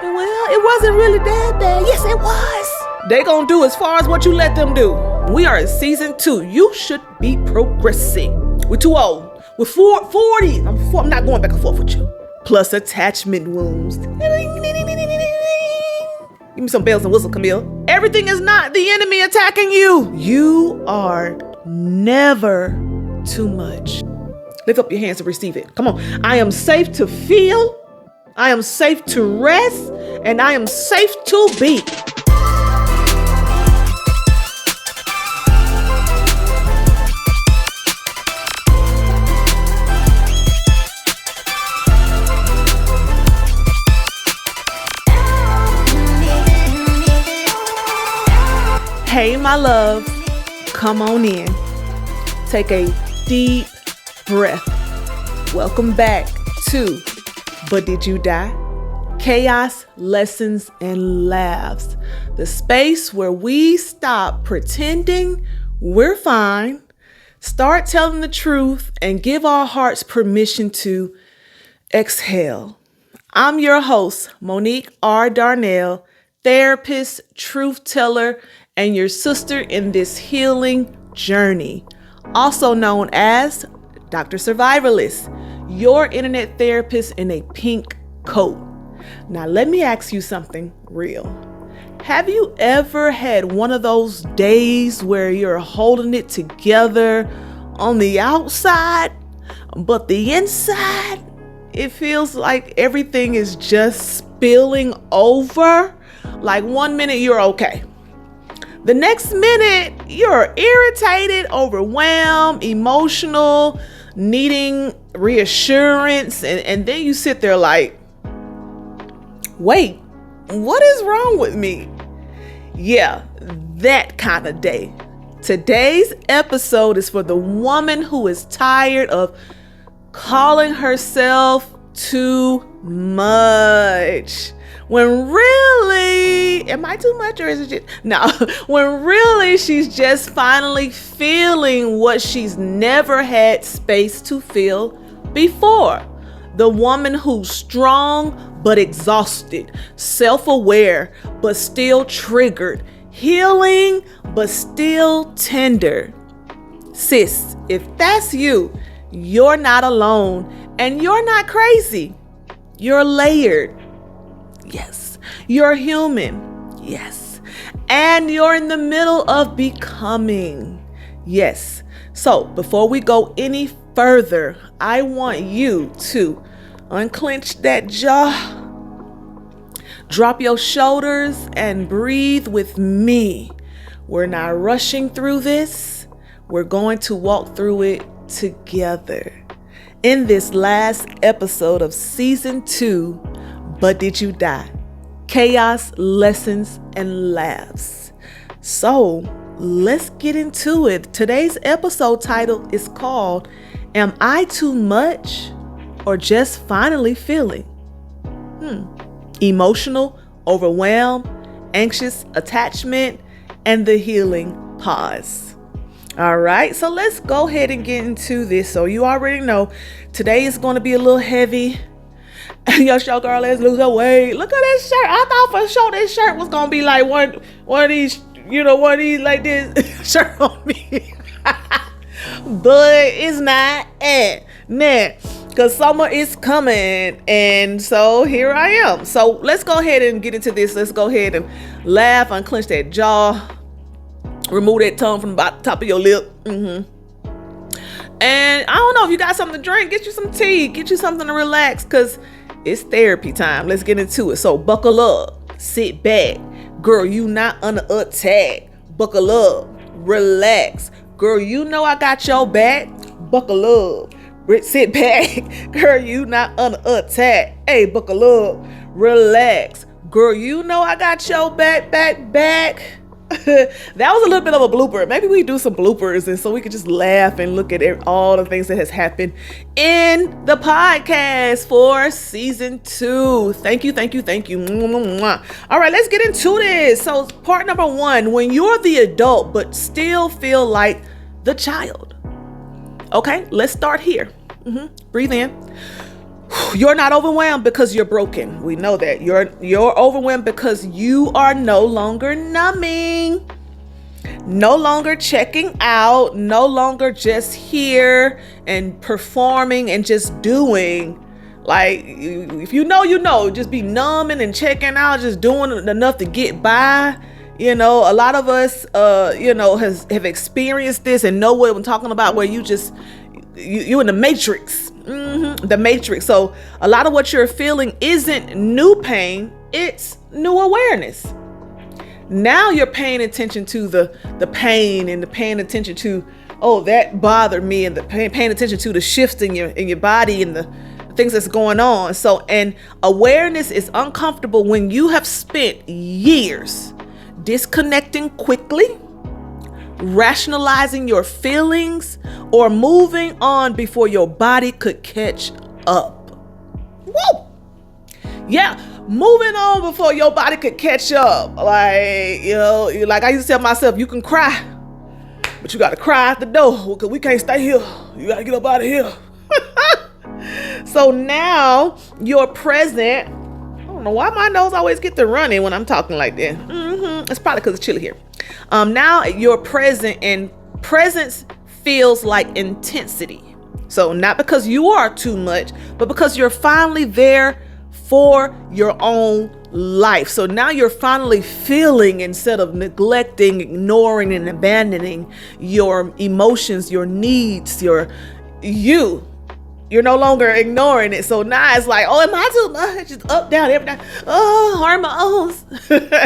Well, it wasn't really that bad. Yes, it was. They gonna do as far as what you let them do. We are in season 2. You should be progressing. We're too old. We're 40. I'm not going back and forth with you. Plus attachment wounds. Give me some bells and whistles, Camille. Everything is not the enemy attacking you. You are never too much. Lift up your hands and receive it. Come on. I am safe to feel. I am safe to rest. And I am safe to be. Hey, my loves, come on in. Take a deep breath. Welcome back to But Did You Die? Chaos, Lessons, and Laughs. The space where we stop pretending we're fine, start telling the truth, and give our hearts permission to exhale. I'm your host, Monique R. Darnell, therapist, truth teller, and your sister in this healing journey, also known as Dr. Survivalist, your internet therapist in a pink coat. Now, let me ask you something real. Have you ever had one of those days where you're holding it together on the outside, but the inside, it feels like everything is just spilling over? Like 1 minute you're okay. The next minute, you're irritated, overwhelmed, emotional, needing reassurance. And then you sit there like, wait, what is wrong with me? Yeah, that kind of day. Today's episode is for the woman who is tired of calling herself too much. When really, am I too much or is it just, no, when really she's just finally feeling what she's never had space to feel before. The woman who's strong but exhausted, self-aware but still triggered, healing but still tender. Sis, if that's you, you're not alone and you're not crazy. You're layered. Yes. You're human. Yes. And you're in the middle of becoming. Yes. So before we go any further, I want you to unclench that jaw, drop your shoulders, and breathe with me. We're not rushing through this. We're going to walk through it together. In this last episode of season 2, But Did You Die? Chaos, Lessons, and Laughs. So let's get into it. Today's episode title is called, Am I Too Much or Just Finally Feeling? Emotional, overwhelmed, anxious, attachment, and the healing pause. All right, so let's go ahead and get into this. So you already know today is going to be a little heavy. Your show girl, let's lose her weight. Look at this shirt. I thought for sure this shirt was gonna be like one of these, one of these like this shirt on me. But it's not because summer is coming, and so here I am. So let's go ahead and get into this. Let's go ahead and laugh, unclench that jaw, remove that tongue from the top of your lip. And I don't know if you got something to drink, get you some tea, get you something to relax, because it's therapy time. Let's get into it. So buckle up, sit back. Girl, you not under attack. Buckle up, relax. Girl, you know I got your back. Buckle up, sit back. Girl, you not under attack. Hey, buckle up, relax. Girl, you know I got your back. That was a little bit of a blooper. Maybe we do some bloopers and so we could just laugh and look at all the things that has happened in the podcast for season 2. Thank you. All right, let's get into this. So part number 1, when you're the adult but still feel like the child. Okay, let's start here. Breathe in. You're not overwhelmed because you're broken. We know that. You're overwhelmed because you are no longer numbing, no longer checking out, no longer just here and performing and just doing. Like, if you know, just be numbing and checking out, just doing enough to get by. A lot of us, have experienced this and know what I'm talking about, where you in the matrix. The matrix. So a lot of what you're feeling isn't new pain, it's new awareness. Now you're paying attention to the pain and paying attention to, that bothered me, and paying attention to the shifts in your body and the things that's going on. So, and awareness is uncomfortable when you have spent years disconnecting quickly, rationalizing your feelings, or moving on before your body could catch up. Woo! Yeah, moving on before your body could catch up. Like, like I used to tell myself, you can cry, but you got to cry out the door, because we can't stay here. You got to get up out of here. So now you're present. I don't know why my nose always get to running when I'm talking like that. It's probably because it's chilly here. Now you're present, and presence feels like intensity. So not because you are too much, but because you're finally there for your own life. So now you're finally feeling, instead of neglecting, ignoring, and abandoning your emotions, your needs, you're no longer ignoring it. So now it's like, am I too much? Just up, down, every time. Hormones.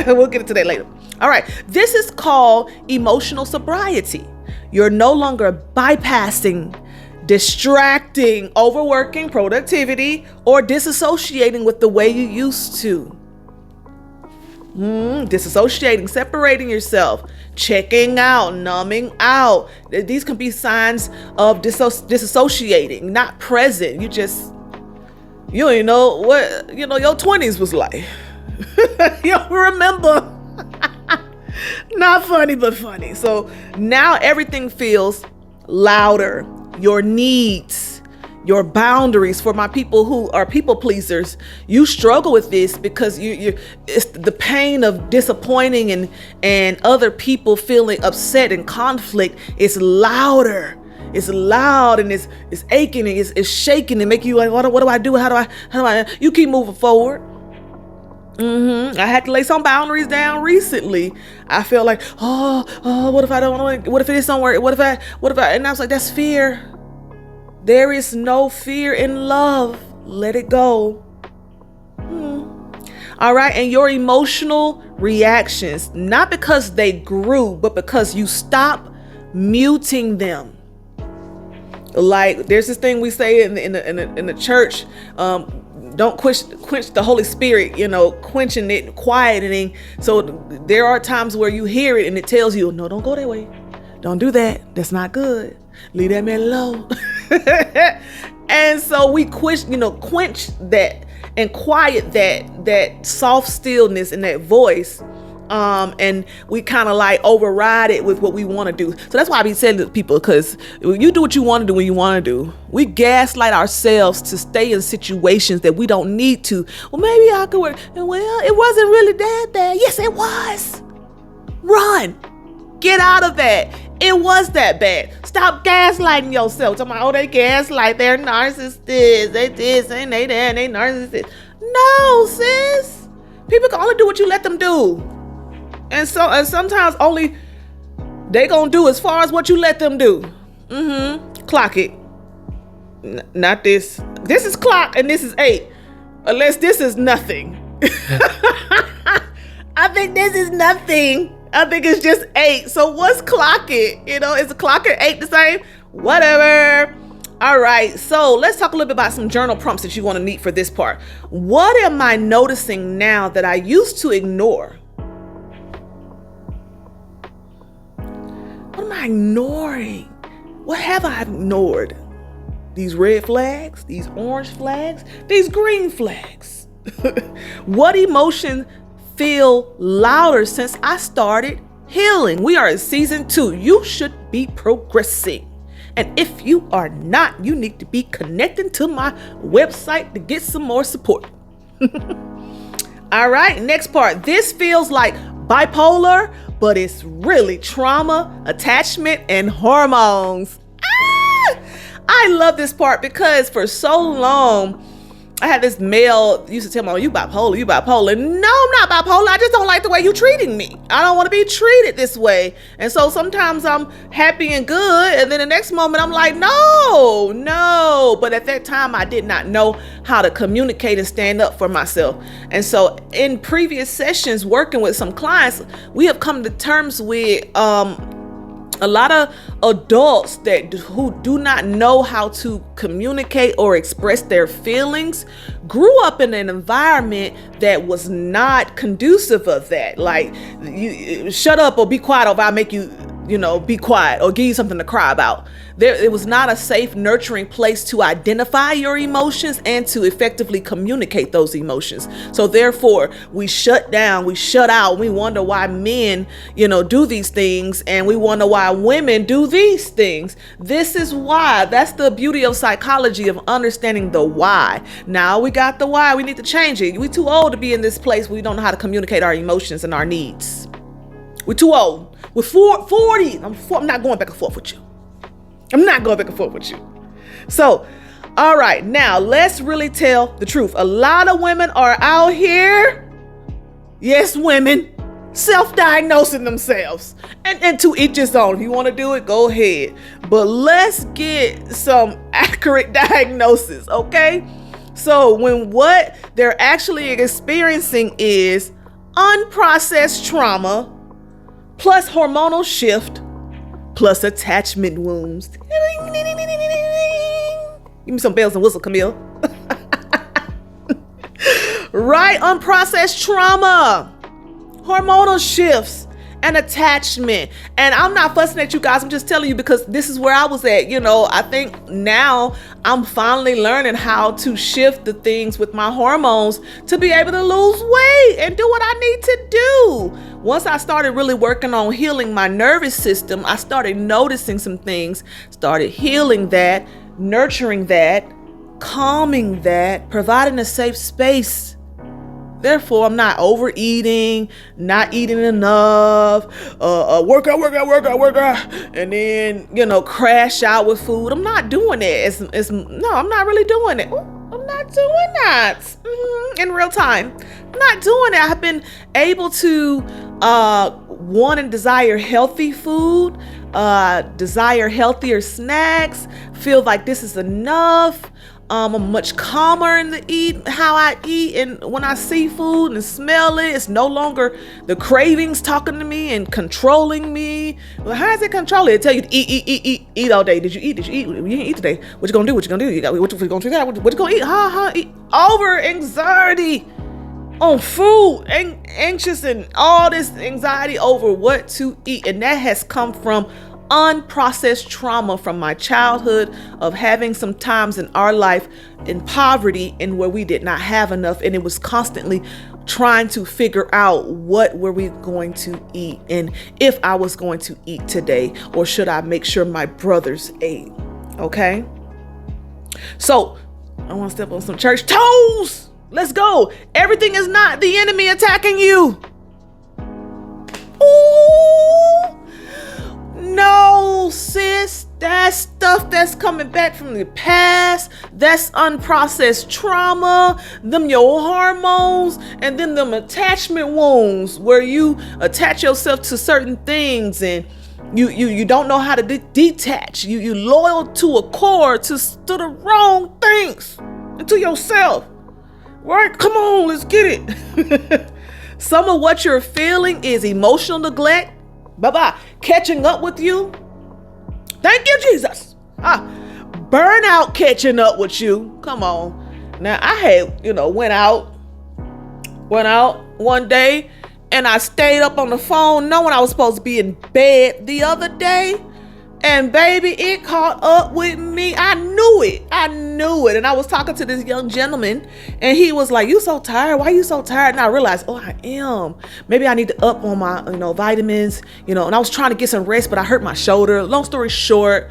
We'll get into that later. All right. This is called emotional sobriety. You're no longer bypassing, distracting, overworking productivity, or disassociating with the way you used to. Disassociating, separating yourself, checking out, numbing out. These can be signs of disassociating, not present. You don't know what, your 20s was like. You don't remember. Not funny, but funny. So now everything feels louder. Your needs, your boundaries. For my people who are people pleasers, you struggle with this because it's the pain of disappointing and other people feeling upset and conflict. It's louder. It's loud, and it's aching, and it's shaking, and make you like, what do I do? How do I? You keep moving forward. I had to lay some boundaries down recently. I felt like, what if I don't want? What if it is somewhere? What if I? And I was like, that's fear. There is no fear in love. Let it go. All right. And your emotional reactions, not because they grew, but because you stop muting them. Like, there's this thing we say in the church, don't quench the Holy Spirit, quenching it, quieting. So there are times where you hear it and it tells you, no, don't go that way. Don't do that. That's not good. Leave that man alone. And so we quench that and quiet that soft stillness in that voice. And we kind of like override it with what we want to do. So that's why I be saying to people, because you do what you want to do when you want to do. We gaslight ourselves to stay in situations that we don't need to. Well, maybe I could work. Well, it wasn't really that bad. Yes, it was. Run. Get out of that. It was that bad. Stop gaslighting yourself. Talking about, they gaslight. They're narcissists. They this and they that. And they narcissists. No, sis. People can only do what you let them do. And sometimes only they gonna do as far as what you let them do. Clock it. Not this. This is clock and this is 8. Unless this is nothing. I think this is nothing. I think it's just 8. So what's clock it? Is the clock at 8 the same? Whatever. All right. So let's talk a little bit about some journal prompts that you want to need for this part. What am I noticing now that I used to ignore? What am I ignoring? What have I ignored? These red flags, these orange flags, these green flags. What emotion feel louder since I started healing? We are in season 2. You should be progressing. And if you are not, you need to be connecting to my website to get some more support. All right, next part. This feels like bipolar, but it's really trauma, attachment, and hormones. I love this part because for so long, I had this male used to tell me, oh, you bipolar, you bipolar. No, I'm not bipolar. I just don't like the way you're treating me. I don't want to be treated this way. And so sometimes I'm happy and good. And then the next moment I'm like, no. But at that time, I did not know how to communicate and stand up for myself. And so in previous sessions, working with some clients, we have come to terms with a lot of adults who do not know how to communicate or express their feelings grew up in an environment that was not conducive of that. Like, you shut up or be quiet, or if I make you, be quiet or give you something to cry about. It was not a safe, nurturing place to identify your emotions and to effectively communicate those emotions. So therefore, we shut down, we shut out. We wonder why men, do these things, and we wonder why women do these things. This is why. That's the beauty of psychology, of understanding the why. Now we got the why. We need to change it. We too old to be in this place where we don't know how to communicate our emotions and our needs. We're too old. We're 40. I'm not going back and forth with you. So, all right, now let's really tell the truth. A lot of women are out here, yes, women, self-diagnosing themselves. And to each his own. If you want to do it, go ahead. But let's get some accurate diagnosis, okay? So when what they're actually experiencing is unprocessed trauma, plus hormonal shift, plus attachment wounds. Give me some bells and whistles, Camille. Right? Unprocessed trauma, hormonal shifts, and attachment. And I'm not fussing at you guys. I'm just telling you because this is where I was at. I think now I'm finally learning how to shift the things with my hormones to be able to lose weight and do what I need to do. Once I started really working on healing my nervous system, I started noticing some things, started healing that, nurturing that, calming that, providing a safe space. Therefore, I'm not overeating, not eating enough, work out, and then, crash out with food. I'm not doing it. No, I'm not really doing it. I'm not doing that in real time. I'm not doing it. I've been able to want and desire healthy food, desire healthier snacks, feel like this is enough. I'm much calmer in how I eat, and when I see food and smell it, it's no longer the cravings talking to me and controlling me. Well, how is it controlling? It tell you to eat all day. Did you eat? You didn't eat today. What you gonna do? What you gonna do? What you gonna do? What you gonna eat? Eat. Over anxiety on food, anxious and all this anxiety over what to eat, and that has come from unprocessed trauma from my childhood of having some times in our life in poverty and where we did not have enough, and it was constantly trying to figure out what were we going to eat and if I was going to eat today, or should I make sure my brothers ate. Okay, so I want to step on some church toes. Let's go. Everything is not the enemy attacking you. Ooh. No, sis, that's stuff that's coming back from the past. That's unprocessed trauma, them your hormones, and then them attachment wounds where you attach yourself to certain things and you don't know how to detach. You loyal to a core to the wrong things and to yourself. Right? Come on, let's get it. Some of what you're feeling is emotional neglect. Bye-bye. Catching up with you. Thank you, Jesus. Burnout catching up with you. Come on. Now, I had, went out one day and I stayed up on the phone knowing I was supposed to be in bed the other day. And baby, it caught up with me. I knew it. And I was talking to this young gentleman and he was like, "You so tired? Why are you so tired?" And I realized, oh, I am. Maybe I need to up on my, vitamins, and I was trying to get some rest, but I hurt my shoulder. Long story short,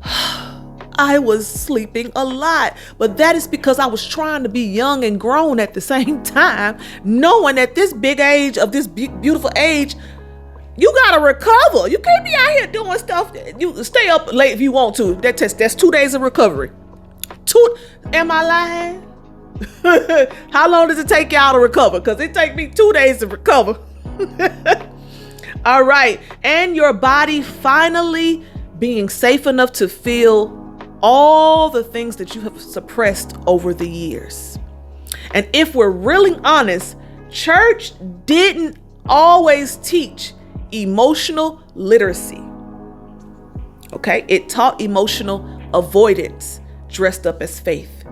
I was sleeping a lot, but that is because I was trying to be young and grown at the same time, knowing at this big age of this beautiful age, you gotta recover. You can't be out here doing stuff. You stay up late if you want to. That's 2 days of recovery. Am I lying? How long does it take y'all to recover? Because it take me 2 days to recover. All right, and your body finally being safe enough to feel all the things that you have suppressed over the years. And if we're really honest, church didn't always teach emotional literacy. Okay, it taught emotional avoidance dressed up as faith.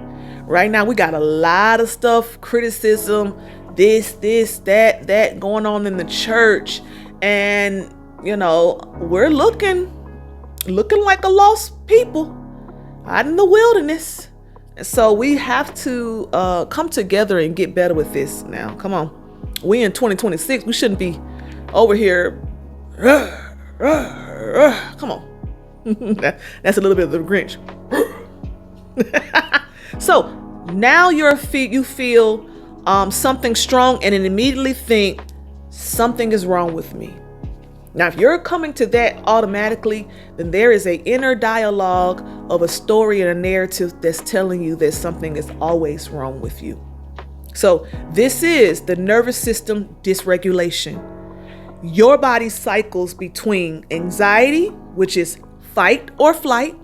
Right now, we got a lot of stuff, criticism, this, that going on in the church. And, we're looking like a lost people out in the wilderness. And so we have to come together and get better with this now. Come on. We in 2026. We shouldn't be over here. Come on. That's a little bit of the Grinch. So now you feel something strong and then immediately think something is wrong with me. Now, if you're coming to that automatically, then there is an inner dialogue of a story and a narrative that's telling you that something is always wrong with you. So this is the nervous system dysregulation. Your body cycles between anxiety, which is fight or flight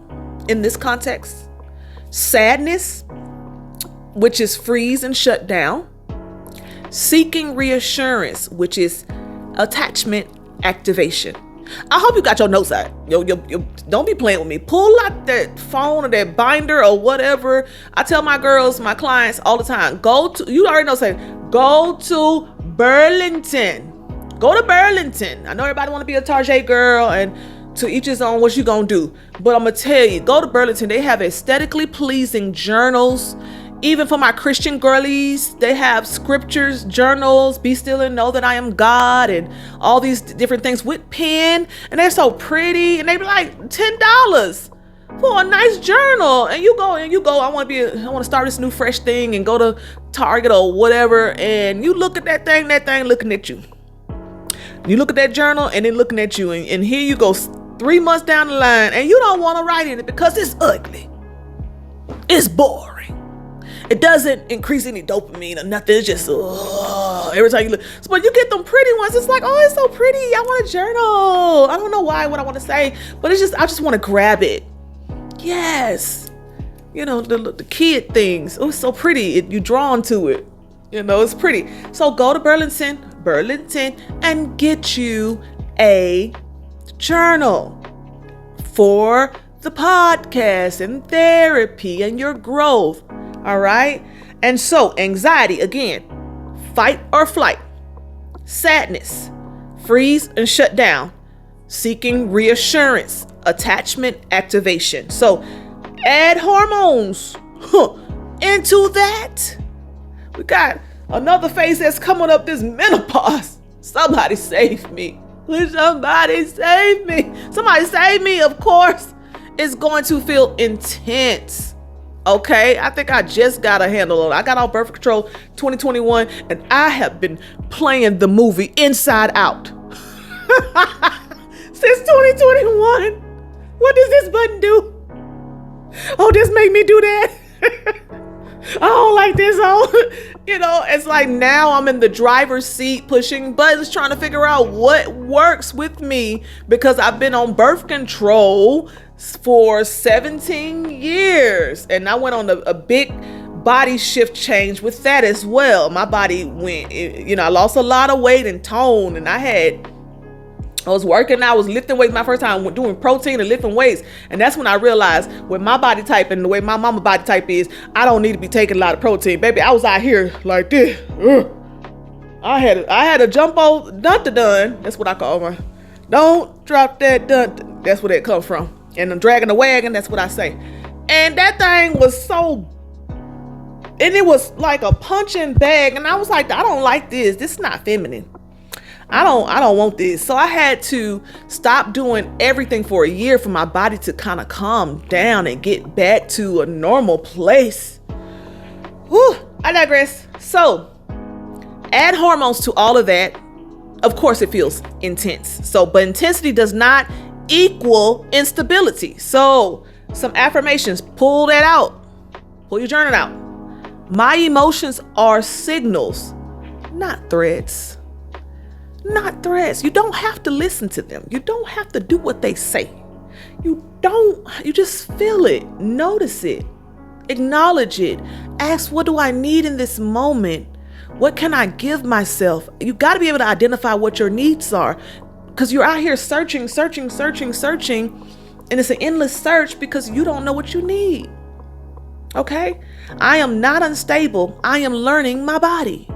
in this context, sadness, which is freeze and shut down, seeking reassurance, which is attachment activation. I hope you got your notes out. Yo, don't be playing with me. Pull out that phone or that binder or whatever. I tell my girls, my clients all the time, you already know, go to Burlington. Go to Burlington. I know everybody want to be a Target girl, and to each his own, what you gonna do. But I'm gonna tell you, go to Burlington. They have aesthetically pleasing journals. Even for my Christian girlies, they have scriptures, journals, be still and know that I am God, and all these different things with pen. And they're so pretty. And they be like $10 for a nice journal. And you go, I want to start this new fresh thing and go to Target or whatever. And you look at that thing looking at you. You look at that journal and then looking at you. And here you go 3 months down the line and you don't want to write in it because it's ugly. It's boring. It doesn't increase any dopamine or nothing. It's just every time you look. So, but you get them pretty ones. It's like, oh, it's so pretty. I want a journal. I don't know what I want to say, but I just want to grab it. Yes. The kid things. Oh, it's so pretty. You're drawn to it. It's pretty. So go to Burlington, and get you a journal for the podcast and therapy and your growth. All right. And so anxiety, again, fight or flight, sadness, freeze and shut down, seeking reassurance, attachment activation. So add hormones into that. We got another phase that's coming up, this menopause. Somebody save me. Please, somebody save me. Somebody save me. Of course, it's going to feel intense. Okay, I think I just got a handle on it. I got off birth control 2021 and I have been playing the movie Inside Out since 2021. What does this button do? Oh, this made me do that. I don't like this. It's like now I'm in the driver's seat pushing buttons trying to figure out what works with me because I've been on birth control for 17 years and I went on a big body shift change with that as well. My body went, I lost a lot of weight and tone, and I was working, I was lifting weights my first time doing protein and lifting weights. And that's when I realized with my body type and the way my mama body type is, I don't need to be taking a lot of protein. Baby, I was out here like this. I had a jumbo dun. That's what I call my. Don't drop that dun. That's where that comes from. And I'm dragging the wagon. That's what I say. And that thing was and it was like a punching bag. And I was like, I don't like this. This is not feminine. I don't want this. So I had to stop doing everything for a year for my body to kind of calm down and get back to a normal place. Whew, I digress. So add hormones to all of that. Of course, it feels intense. But intensity does not equal instability. So some affirmations, pull that out. Pull your journal out. My emotions are signals, not threats. Not threats. You don't have to listen to them. You don't have to do what they say. You just feel it, notice it, acknowledge it. Ask, what do I need in this moment? What can I give myself? You got to be able to identify what your needs are, because you're out here searching, and it's an endless search because you don't know what you need. Okay? I am not unstable. I am learning my body.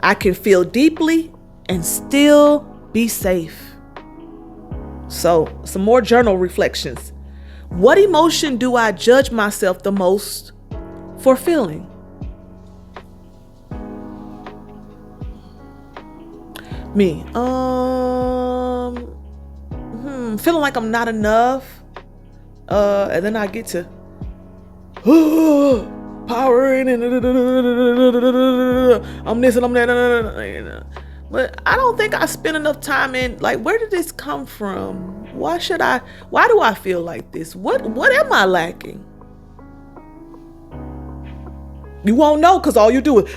I can feel deeply and still be safe. So, some more journal reflections. What emotion do I judge myself the most for feeling? Me. Feeling like I'm not enough. And then I get to power in and I'm this and I'm that. But I don't think I spend enough time in, like, where did this come from? Why do I feel like this? What am I lacking? You won't know, because all you do is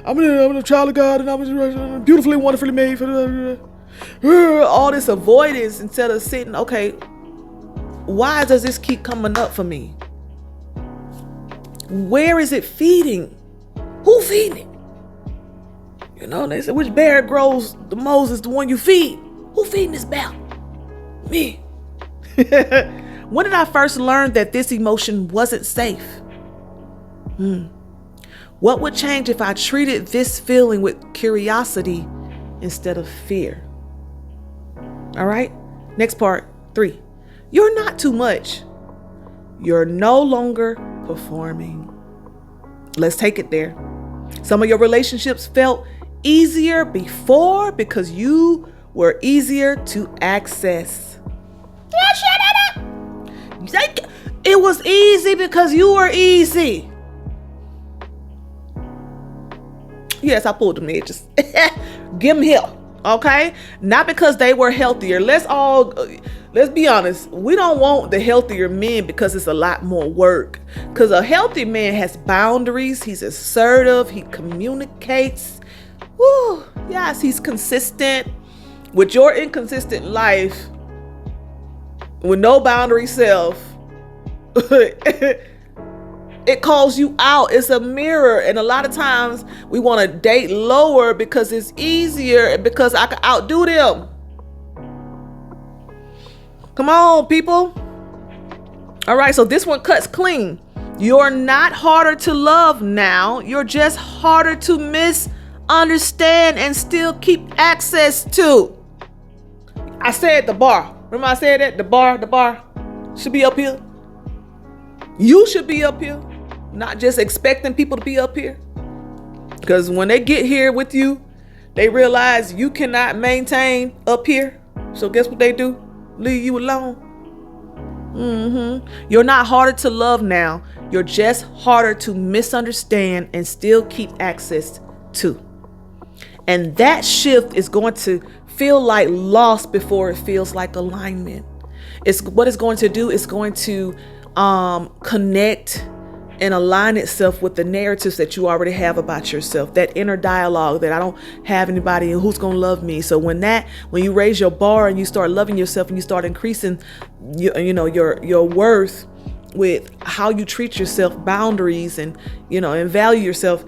I'm a child of God and I'm beautifully, wonderfully made. All this avoidance instead of sitting, okay, why does this keep coming up for me? Where is it feeding? Who feeding it? You know, they said, which bear grows the most is the one you feed. Who feeding this bear? Me. When did I first learn that this emotion wasn't safe? What would change if I treated this feeling with curiosity instead of fear? All right. Next part, 3. You're not too much. You're no longer performing. Let's take it there. Some of your relationships felt easier before because you were easier to access. Shut it up. It was easy because you were easy. Yes, I pulled them edges. Give them here, okay? Not because they were healthier. Let's be honest. We don't want the healthier men because it's a lot more work. Because a healthy man has boundaries. He's assertive. He communicates. Woo, yes, he's consistent. With your inconsistent life, with no boundary self, it calls you out. It's a mirror. And a lot of times we want to date lower because it's easier and because I can outdo them. Come on, people. All right, so this one cuts clean. You're not harder to love now. You're just harder to misunderstand and still keep access to. I said the bar. Remember I said that? The bar should be up here. You should be up here. Not just expecting people to be up here. Because when they get here with you, they realize you cannot maintain up here. So guess what they do? Leave you alone. You're not harder to love now. You're just harder to misunderstand and still keep access to. And that shift is going to feel like loss before it feels like alignment. What it's going to do is going to connect and align itself with the narratives that you already have about yourself, that inner dialogue that I don't have anybody who's going to love me. So when you raise your bar and you start loving yourself and you start increasing your worth with how you treat yourself, boundaries, and and value yourself,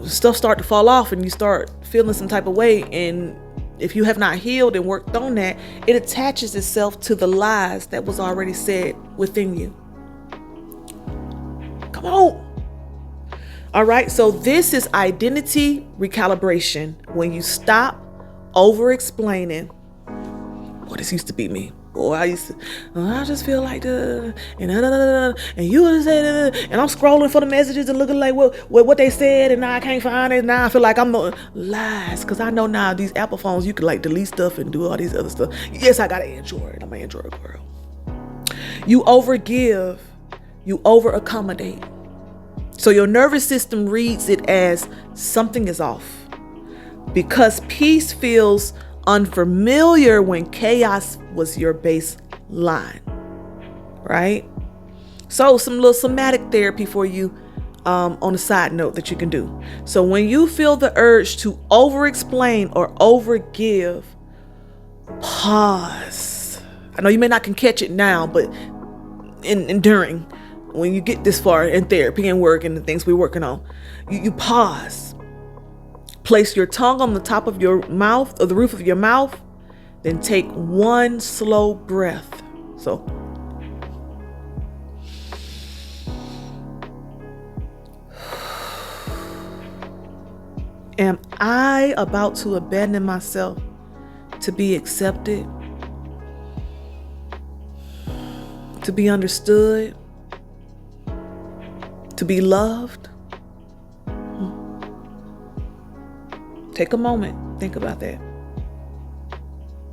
stuff start to fall off and you start feeling some type of way. And if you have not healed and worked on that, it attaches itself to the lies that was already said within you. Come on. All right. So this is identity recalibration. When you stop over explaining what this used to be me. Or I used to, I just feel like and you would say and I'm scrolling for the messages and looking like what they said, and now I can't find it. Now I feel like I'm the lies, because I know now these Apple phones, you can like delete stuff and do all these other stuff. Yes, I got an Android. I'm an Android girl. You overgive, you over accommodate. So your nervous system reads it as something is off, because peace feels unfamiliar when chaos was your baseline, right? So some little somatic therapy for you on a side note that you can do. So when you feel the urge to over-explain or overgive, pause. I know you may not can catch it now, but in during, when you get this far in therapy and work and the things we're working on, you pause. Place your tongue on the top of your mouth, or the roof of your mouth, then take one slow breath. So, am I about to abandon myself to be accepted, to be understood, to be loved? Take a moment, think about that.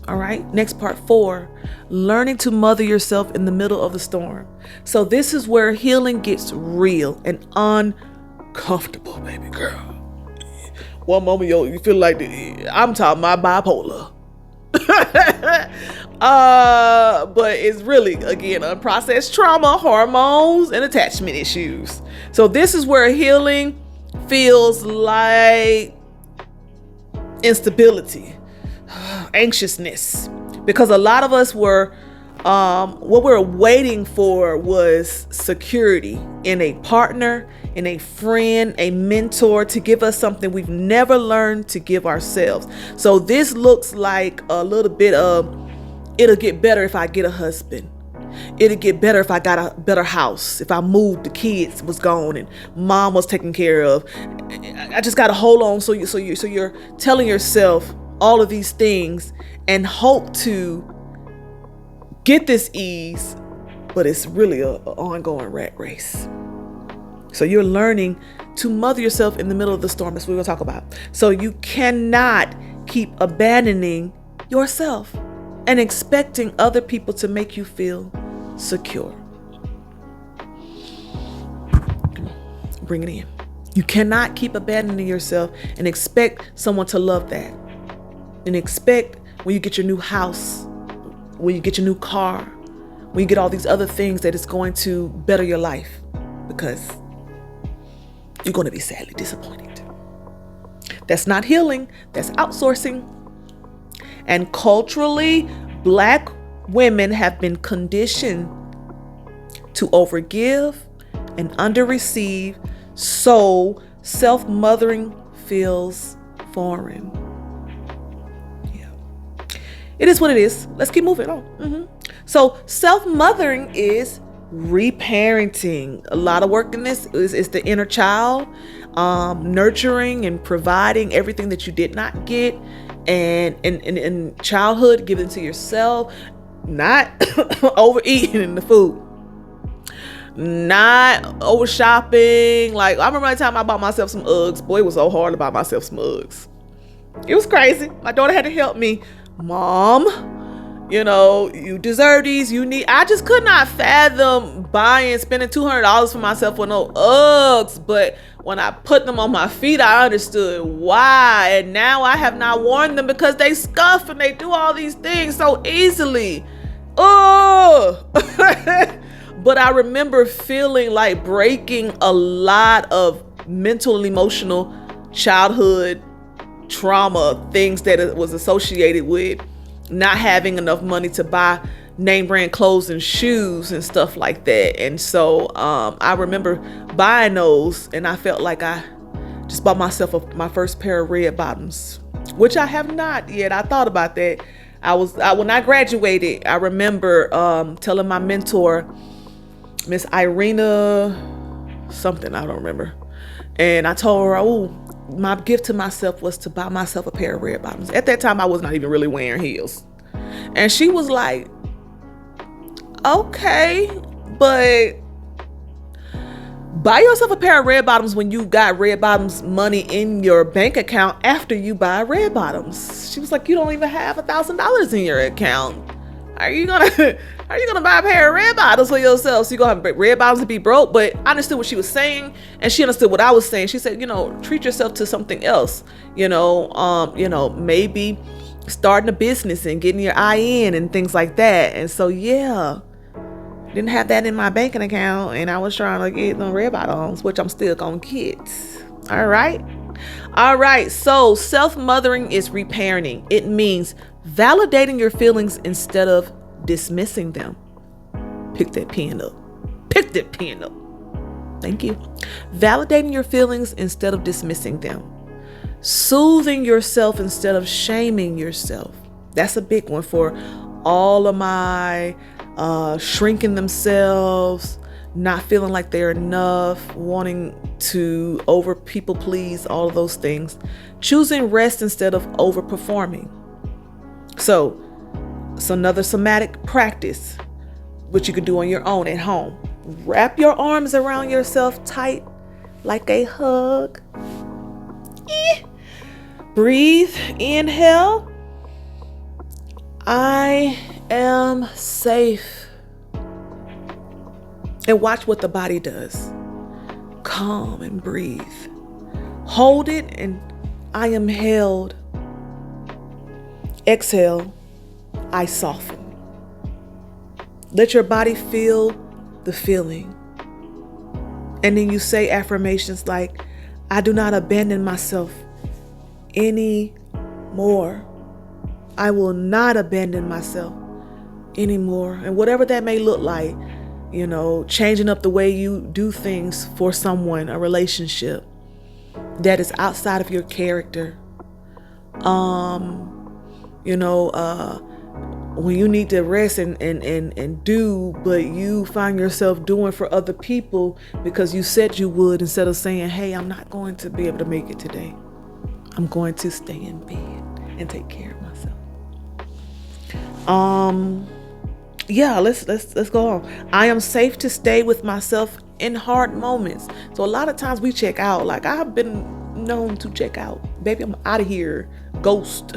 All right, next part 4, learning to mother yourself in the middle of the storm. So this is where healing gets real and uncomfortable, baby girl. One moment you feel like I'm talking about bipolar. But it's really, again, unprocessed trauma, hormones, and attachment issues. So this is where healing feels like instability, anxiousness, because a lot of us were what we were waiting for was security in a partner, in a friend, a mentor, to give us something we've never learned to give ourselves. So this looks like a little bit of, it'll get better if I get a husband. It'll get better if I got a better house. If I moved, the kids was gone and mom was taken care of. I just got to hold on. So you're telling yourself all of these things and hope to get this ease, but it's really an ongoing rat race. So you're learning to mother yourself in the middle of the storm. That's what we're going to talk about. So you cannot keep abandoning yourself and expecting other people to make you feel secure. Come on, bring it in. You cannot keep abandoning yourself and expect someone to love that. And expect when you get your new house, when you get your new car, when you get all these other things, that it's going to better your life, because you're going to be sadly disappointed. That's not healing. That's outsourcing. And culturally, Black women have been conditioned to overgive and underreceive, so self-mothering feels foreign. Yeah, it is what it is. Let's keep moving on. So self-mothering is reparenting. A lot of work in this is the inner child, nurturing and providing everything that you did not get, and in childhood, giving to yourself, not overeating the food, not over shopping. Like, I remember the time I bought myself some Uggs. Boy, it was so hard to buy myself some Uggs. It was crazy. My daughter had to help me. Mom, you deserve these. I just could not fathom spending $200 for myself for no Uggs. But when I put them on my feet, I understood why. And now I have not worn them because they scuff and they do all these things so easily. Oh, but I remember feeling like breaking a lot of mental and emotional childhood trauma, things that it was associated with not having enough money to buy name brand clothes and shoes and stuff like that. And so I remember buying those, and I felt like I just bought myself my first pair of red bottoms, which I have not yet. I thought about that. When I graduated, I remember telling my mentor, Miss Irina something, I don't remember. And I told her, my gift to myself was to buy myself a pair of red bottoms. At that time, I was not even really wearing heels. And she was like, Okay, but buy yourself a pair of red bottoms when you got red bottoms money in your bank account after you buy red bottoms. She was like, you don't even have $1,000 in your account. Are you gonna buy a pair of red bottoms for yourself? So you're gonna have red bottoms to be broke? But I understood what she was saying, and she understood what I was saying. She said, treat yourself to something else. Maybe starting a business and getting your IN and things like that. And so didn't have that in my banking account, and I was trying to get them red bottoms, which I'm still gonna get. All right. So self-mothering is reparenting. It means validating your feelings instead of dismissing them. Pick that pen up. Thank you. Validating your feelings instead of dismissing them. Soothing yourself instead of shaming yourself. That's a big one for all of my shrinking themselves, not feeling like they're enough, wanting to over people please, all of those things. Choosing rest instead of overperforming. So it's another somatic practice, which you can do on your own at home. Wrap your arms around yourself tight like a hug. Breathe, inhale. I am safe. And watch what the body does. Calm and breathe. Hold it and I am held. Exhale, I soften. Let your body feel the feeling. And then you say affirmations like, I do not abandon myself anymore. I will not abandon myself anymore. And whatever that may look like, changing up the way you do things for someone, a relationship that is outside of your character. When you need to rest and do, but you find yourself doing for other people because you said you would, instead of saying, hey, I'm not going to be able to make it today. I'm going to stay in bed and take care of myself. Let's go on. I am safe to stay with myself in hard moments. So a lot of times we check out. Like, I've been known to check out. Baby, I'm out of here. Ghost.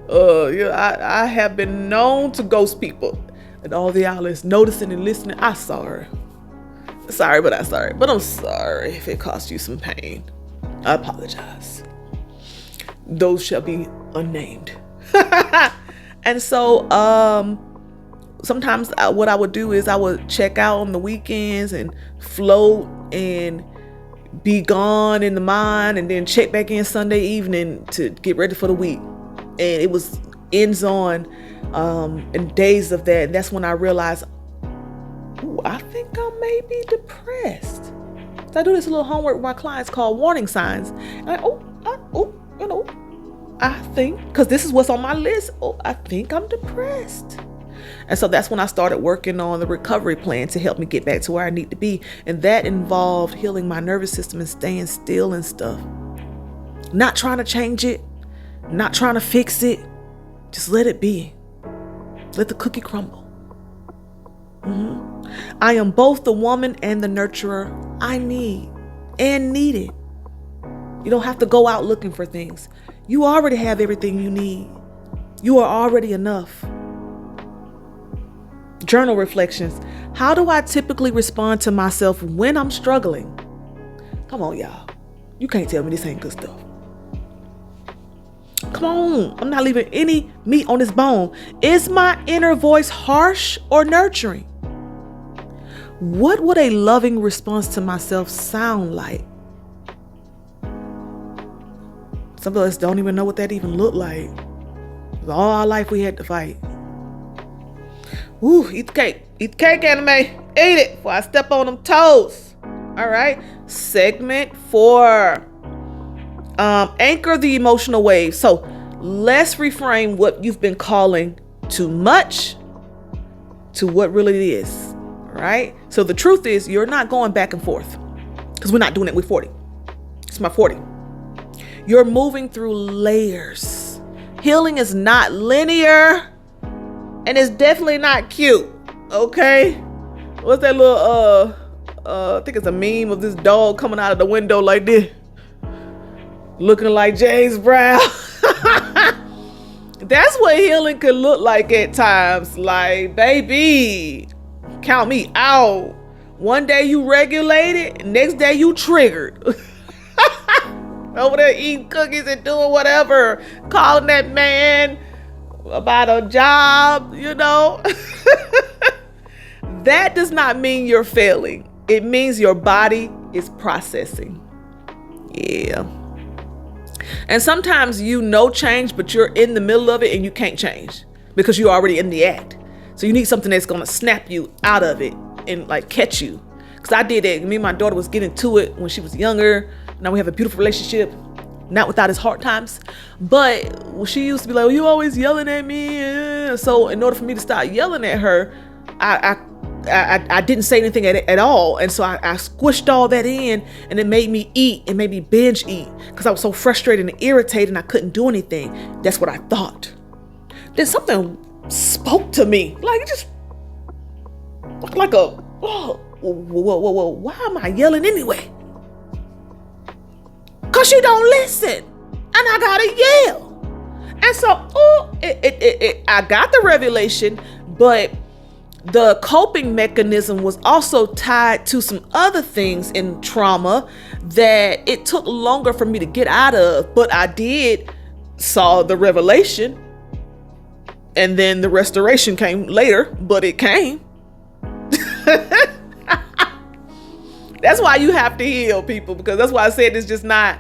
I have been known to ghost people. And all the outlets noticing and listening. I saw her. Sorry, but I'm sorry if it cost you some pain. I apologize. Those shall be unnamed. And so sometimes what I would do is I would check out on the weekends and float and be gone in the mind, and then check back in Sunday evening to get ready for the week. And it was ends on and days of that. And that's when I realized, I think I may be depressed. So I do this little homework with my clients called warning signs. And I think, because this is what's on my list, I think I'm depressed. And so that's when I started working on the recovery plan to help me get back to where I need to be. And that involved healing my nervous system and staying still and stuff. Not trying to change it, not trying to fix it. Just let it be. Let the cookie crumble. I am both the woman and the nurturer I need and needed. You don't have to go out looking for things. You already have everything you need. You are already enough. Journal reflections. How do I typically respond to myself when I'm struggling? Come on, y'all. You can't tell me this ain't good stuff. Come on. I'm not leaving any meat on this bone. Is my inner voice harsh or nurturing? What would a loving response to myself sound like? Some of us don't even know what that even looked like. All our life we had to fight. Ooh, eat the cake. Eat the cake, anime. Eat it before I step on them toes. All right. Segment 4. Anchor the emotional wave. So let's reframe what you've been calling too much to what really is. All right. So the truth is, you're not going back and forth, because we're not doing it with 40. It's my 40. You're moving through layers. Healing is not linear, and it's definitely not cute. Okay? What's that little, I think it's a meme of this dog coming out of the window like this, looking like James Brown. That's what healing could look like at times. Like, baby, count me out. One day you regulated, next day you triggered. Over there eating cookies and doing whatever, calling that man about a job, That does not mean you're failing. It means your body is processing. Yeah. And sometimes change, but you're in the middle of it and you can't change because you're already in the act. So you need something that's going to snap you out of it and like catch you. Because I did it. Me and my daughter was getting to it when she was younger. Now we have a beautiful relationship, not without its hard times. But she used to be like, well, you always yelling at me. So in order for me to stop yelling at her, I didn't say anything at all. And so I squished all that in, and it made me eat. It made me binge eat because I was so frustrated and irritated and I couldn't do anything. That's what I thought. Then something spoke to me. Like, it just like whoa, why am I yelling anyway? Because you don't listen. And I gotta yell. And so, I got the revelation, but the coping mechanism was also tied to some other things in trauma that it took longer for me to get out of, but I did saw the revelation, and then the restoration came later, but it came. That's why you have to heal, people, because that's why I said it's just not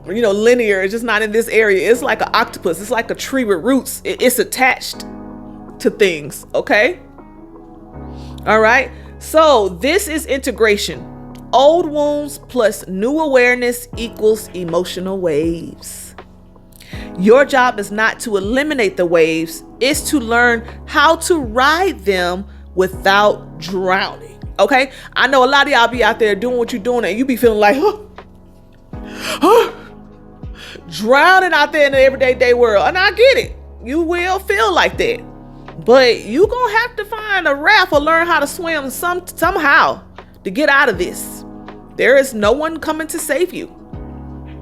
linear. It's just not in this area. It's like an octopus. It's like a tree with roots. It's attached to things. Okay. All right. So this is integration. Old wounds plus new awareness equals emotional waves. Your job is not to eliminate the waves. It's to learn how to ride them without drowning. Okay. I know a lot of y'all be out there doing what you're doing and you be feeling like, drowning out there in the everyday day world. And I get it. You will feel like that. But you gonna have to find a raft or learn how to swim somehow to get out of this. There is no one coming to save you.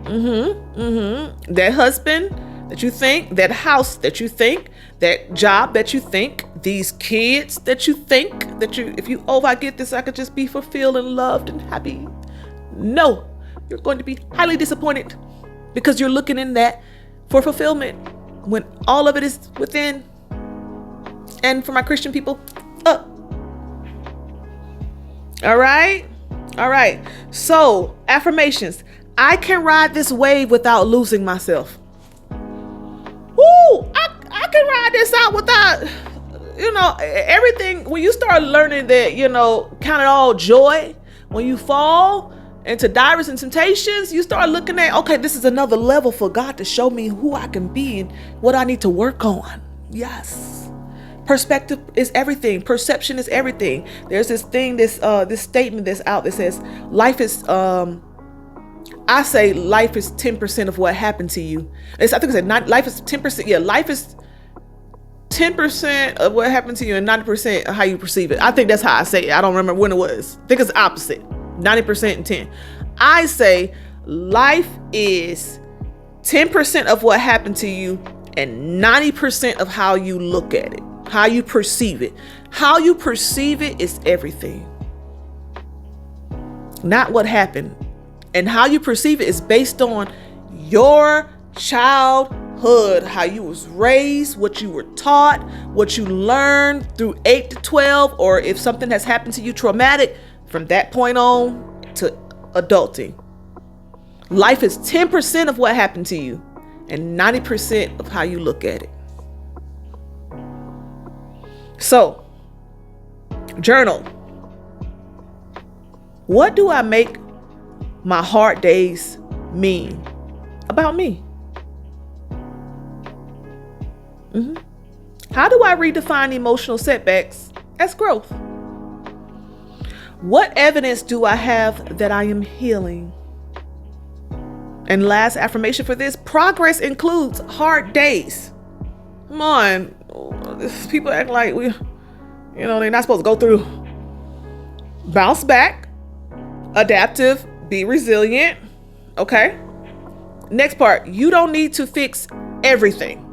That husband that you think, that house that you think, that job that you think, these kids that you think if I get this, I could just be fulfilled and loved and happy. No, you're going to be highly disappointed because you're looking in that for fulfillment when all of it is within. And for my Christian people, up. All right. So affirmations. I can ride this wave without losing myself. Woo! I can ride this out without, everything. When you start learning that, count it all joy when you fall into divers and temptations, you start looking at, okay, this is another level for God to show me who I can be and what I need to work on. Yes. Perspective is everything. Perception is everything. There's this thing, this statement that's out that says life is, I say life is 10% of what happened to you. I think it said life is 10%. Yeah, life is 10% of what happened to you and 90% of how you perceive it. I think that's how I say it. I don't remember when it was. I think it's the opposite. 90% and 10. I say life is 10% of what happened to you and 90% of how you look at it, how you perceive it. How you perceive it is everything. Not what happened. And how you perceive it is based on your childhood, how you was raised, what you were taught, what you learned through 8 to 12, or if something has happened to you traumatic from that point on to adulting. Life is 10% of what happened to you and 90% of how you look at it. So, journal. What do I make my hard days mean about me? How do I redefine emotional setbacks as growth? What evidence do I have that I am healing? And last affirmation for this, progress includes hard days. Come on. People act like They're not supposed to go through. Bounce back, adaptive, be resilient. Okay. Next part, you don't need to fix everything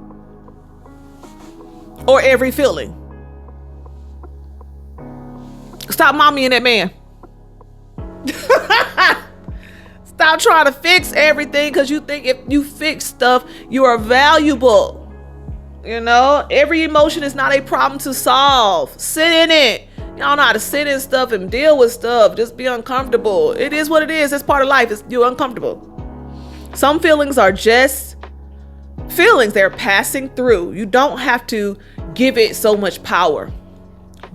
or every feeling. Stop mommying that man. Stop trying to fix everything because you think if you fix stuff, you are valuable. Every emotion is not a problem to solve. Sit in it. Y'all know how to sit in stuff and deal with stuff. Just be uncomfortable. It is what it is. It's part of life. You're uncomfortable. Some feelings are just feelings. They're passing through. You don't have to give it so much power.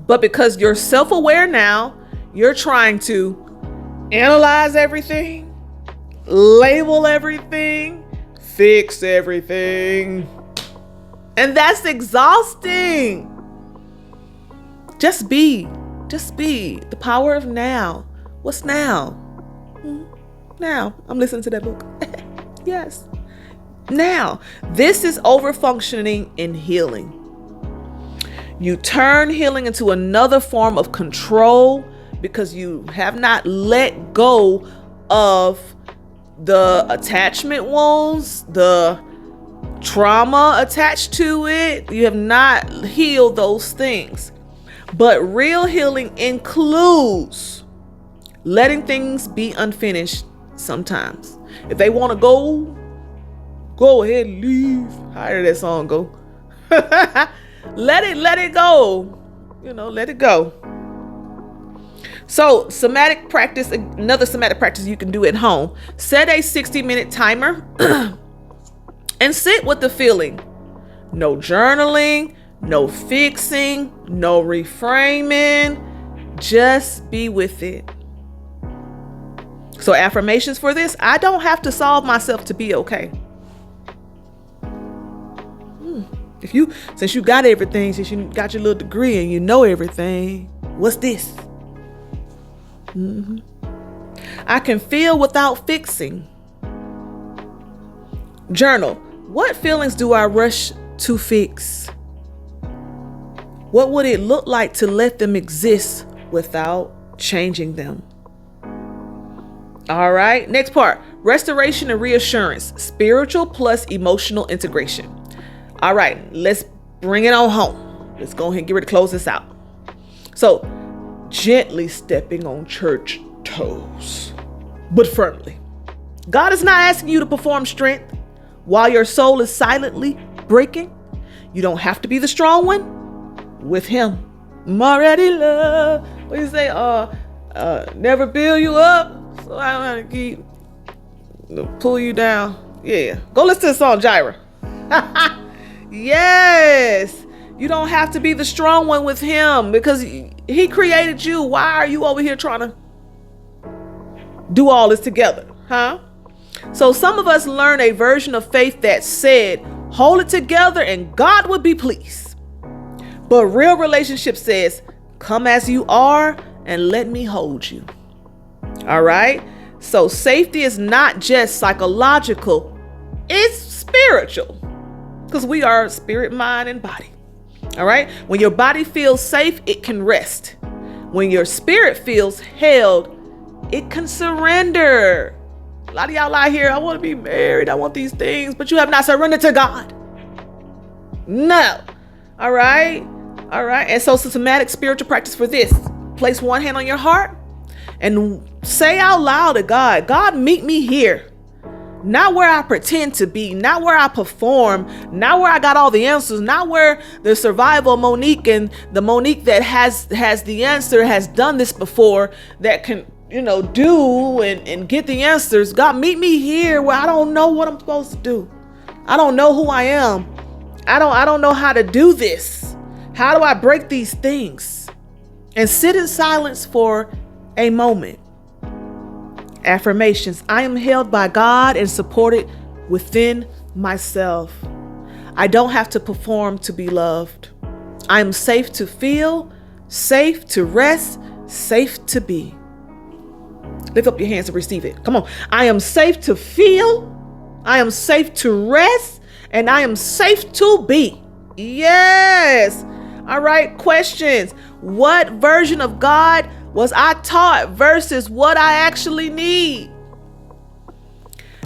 But because you're self-aware now, you're trying to analyze everything, label everything, fix everything. And that's exhausting. Just be the power of now. What's now? Now. I'm listening to that book. Yes. Now, this is overfunctioning in healing. You turn healing into another form of control because you have not let go of the attachment wounds, the trauma attached to it. You have not healed those things. But real healing includes letting things be unfinished sometimes. If they want to go ahead and leave. How did that song go? Let it go. Let it go. So somatic practice, another somatic practice you can do at home. Set a 60-minute timer and sit with the feeling. No journaling, no fixing, no reframing. Just be with it. So affirmations for this: I don't have to solve myself to be okay. Since you got everything, since you got your little degree and you know everything, what's this? I can feel without fixing. Journal. What feelings do I rush to fix? What would it look like to let them exist without changing them? All right. Next part. Restoration and reassurance. Spiritual plus emotional integration. All right. Let's bring it on home. Let's go ahead and get ready to close this out. So, gently stepping on church toes, but firmly. God is not asking you to perform strength while your soul is silently breaking. You don't have to be the strong one with him. I'm already loved. What do you say? Never build you up, so I don't have to keep pull you down. Yeah. Go listen to the song Jireh. Yes. You don't have to be the strong one with him because he created you. Why are you over here trying to do all this together? Huh? So some of us learned a version of faith that said, hold it together and God would be pleased. But real relationship says, come as you are and let me hold you. All right. So safety is not just psychological. It's spiritual because we are spirit, mind, and body. All right. When your body feels safe, it can rest. When your spirit feels held, it can surrender. A lot of y'all out here, I want to be married. I want these things, but you have not surrendered to God. No. All right. All right. And so systematic spiritual practice for this. Place one hand on your heart and say out loud to God, God, meet me here. Not where I pretend to be, not where I perform, not where I got all the answers, not where the survival Monique and the Monique that has the answer, has done this before, that can, do and get the answers. God, meet me here where I don't know what I'm supposed to do. I don't know who I am. I don't know how to do this. How do I break these things? And sit in silence for a moment. Affirmations. I am held by God and supported within myself. I don't have to perform to be loved. I am safe to feel, safe to rest, safe to be. Lift up your hands and receive it. Come on. I am safe to feel, I am safe to rest, and I am safe to be. Yes. All right, questions. What version of God was I taught versus what I actually need?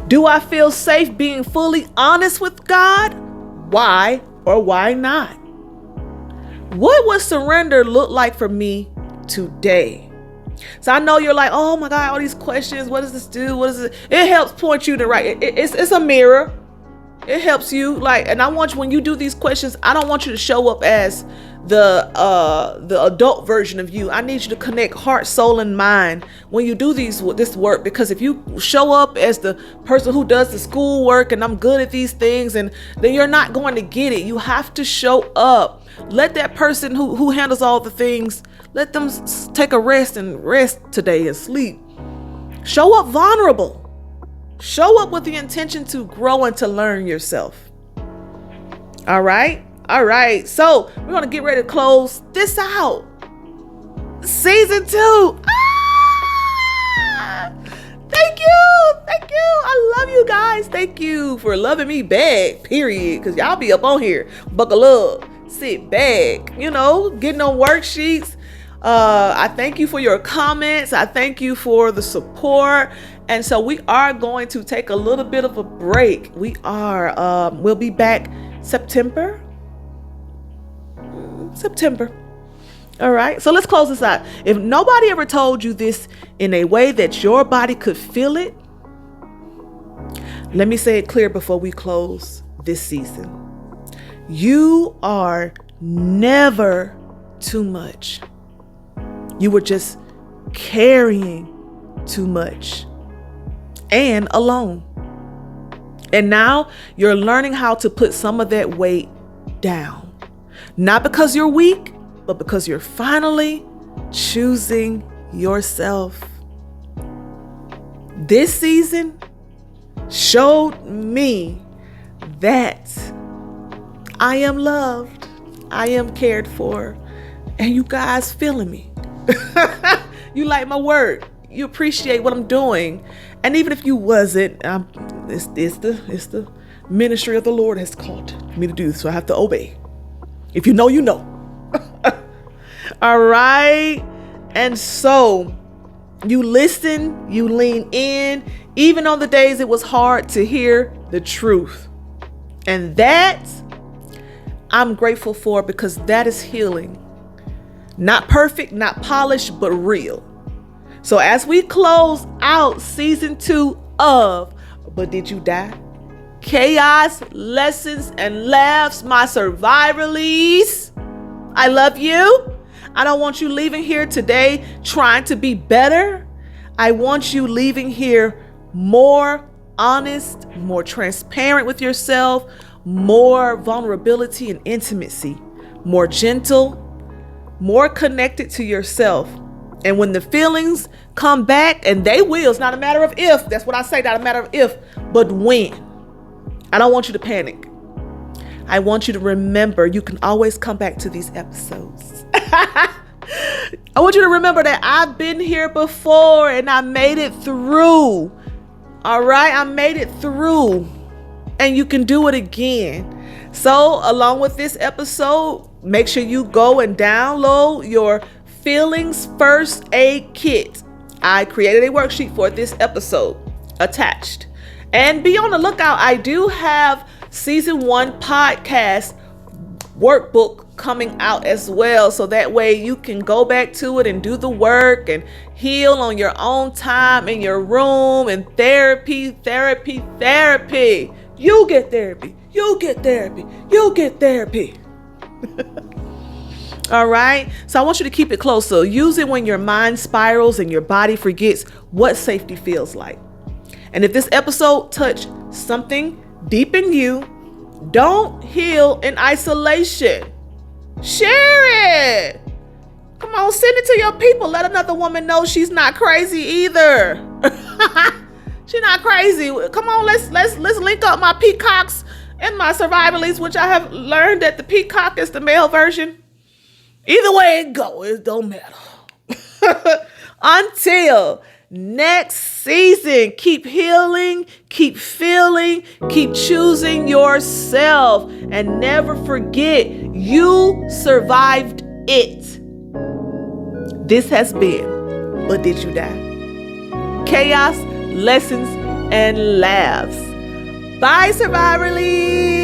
Do I feel safe being fully honest with God? Why or why not? What would surrender look like for me today? So I know you're like, oh my God, all these questions. What does this do? What is it? It helps point you to right. It's a mirror. It helps you and I want you, when you do these questions, I don't want you to show up as the adult version of you. I need you to connect heart, soul, and mind when you do this work, because if you show up as the person who does the school work and I'm good at these things, and then you're not going to get it. You have to show up. Let that person who handles all the things, let them take a rest today and sleep. Show up vulnerable. Show up with the intention to grow and to learn yourself. All right. So we're going to get ready to close this out. Season 2. Thank you. I love you guys. Thank you for loving me back, period. Because y'all be up on here. Buckle up. Sit back. Getting on worksheets. I thank you for your comments. I thank you for the support. And so we are going to take a little bit of a break. We'll be back September. All right. So let's close this out. If nobody ever told you this in a way that your body could feel it, let me say it clear before we close this season. You are never too much. You were just carrying too much and alone. And now you're learning how to put some of that weight down. Not because you're weak, but because you're finally choosing yourself. This season showed me that I am loved, I am cared for, and you guys feeling me. You like my work. You appreciate what I'm doing. And even if you wasn't, it's the ministry of the Lord has called me to do, so I have to obey. If you know, you know. All right. And so you listen, you lean in, even on the days it was hard to hear the truth. And that I'm grateful for, because that is healing. Not perfect, not polished, but real. So as we close out season 2 of But Did You Die? Chaos, lessons, and laughs, my survivalies. I love you. I don't want you leaving here today trying to be better. I want you leaving here more honest, more transparent with yourself, more vulnerability and intimacy, more gentle, more connected to yourself. And when the feelings come back, and they will, it's not a matter of if, that's what I say, not a matter of if, but when. I don't want you to panic. I want you to remember you can always come back to these episodes. I want you to remember that I've been here before and I made it through. All right, I made it through, and you can do it again. So along with this episode, make sure you go and download your Feelings First Aid Kit. I created a worksheet for this episode attached. And be on the lookout. I do have season 1 podcast workbook coming out as well. So that way you can go back to it and do the work and heal on your own time in your room, and therapy. You get therapy. You get therapy. You get therapy. All right. So I want you to keep it close. So use it when your mind spirals and your body forgets what safety feels like. And if this episode touched something deep in you, don't heal in isolation. Share it. Come on, send it to your people. Let another woman know she's not crazy either. She's not crazy. Come on, let's link up my peacocks and my survivalists, which I have learned that the peacock is the male version. Either way it go, it don't matter. Until next season. Keep healing, keep feeling, keep choosing yourself, and never forget you survived it. This has been But Did You Die? Chaos, lessons, and laughs. Bye, Survivorly!